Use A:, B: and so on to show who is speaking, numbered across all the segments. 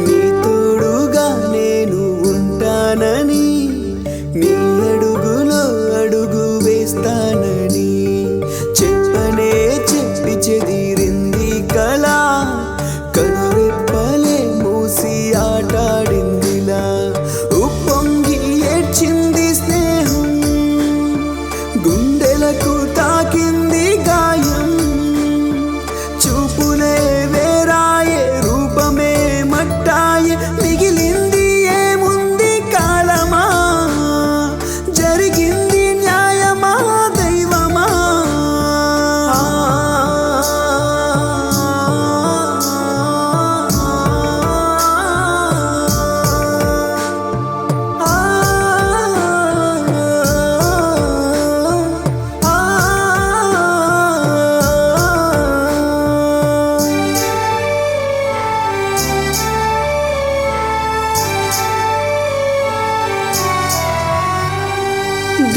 A: నీ తోడుగా నేను ఉంటానని, నీ అడుగులో అడుగు వేస్తానని చెప్పనే చెప్పి చెదిరింది కళ. కనురెప్పలే మూసి ఆటాడిందిలా, ఉప్పొంగి ఏడ్చింది స్నేహం, గుండెలకు తాకింది గాయం. చూపులే వేరాయే, రూపమే మట్టాయే, మిగిలింది ఏముంది కాలమా? జరిగింది న్యాయమా దైవమా?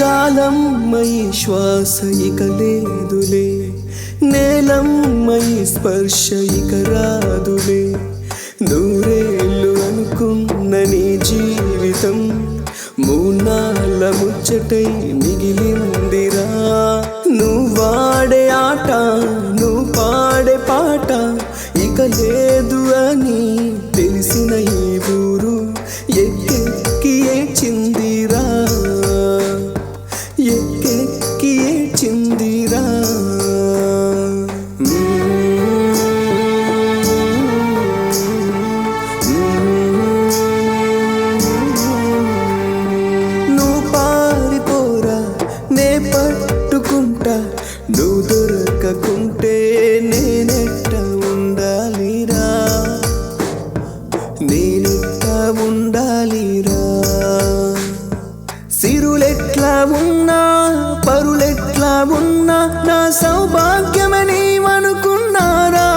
A: గాలమ్మై శ్వాస ఇక లేదులే, నేలమ్మై స్పర్శ ఇక రాదులే. నూరేళ్ళు అనుకున్న నీ జీవితం మూనాళ్ళ ముచ్చటై మిగిలిందిరా. నువ్వాడే ఆట, నువ్వు పాడే పాట ఇక లేదు అని తెలిసిన ఈ ఊరు ఎక్కెక్కి ఏడ్చిందిరా, ఎక్కెక్కి ఏడ్చిందిరా. నువ్వు పారిపోరా, నే పట్టుకుంటా, నువ్వు దొరకకుంటే నేనెట్ట ఉండాలిరా, నేనెట్ట ఉండాలిరా. సిరులెట్లా ఉన్నా, పరులెట్లా ఉన్నా, నా సౌభాగ్యమని అనుకున్నారా?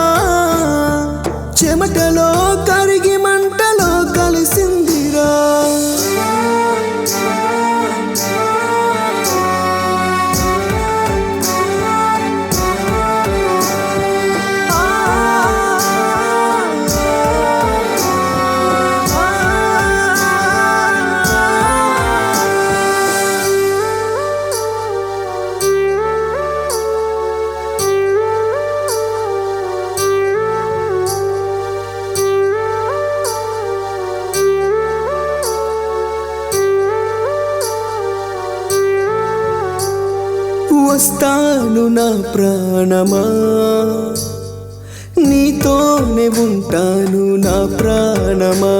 A: చెమటలో కరిగి మంటలో కలిసిందిరా. వస్తాను నా ప్రాణమా, నీతోనే ఉంటాను నా ప్రాణమా.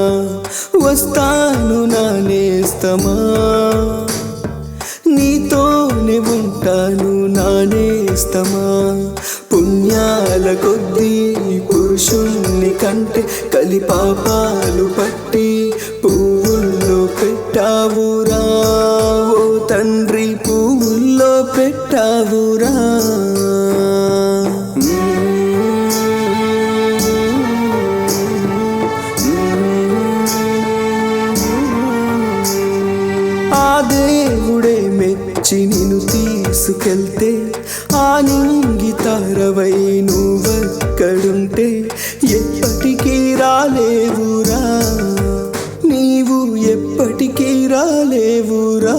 A: వస్తాను నా నేస్తమా, నీతోనే ఉంటాను నా నేస్తమా. పుణ్యాల కొద్దీ పురుషుణ్ణి కంటే కలిపాపాలు పట్టి పువ్వుల్లో పెట్టావురా, ఓ తండ్రి పువ్వుల్లో పెట్టావురా. ఆ దేవుడే మెచ్చి నిన్ను తీసుకెళ్తే, ఆ నింగి తారవై నువ్వెక్కడుంటే ఎప్పటికీ రాలేవురా, నీవు ఎప్పటికీ రాలేవురా.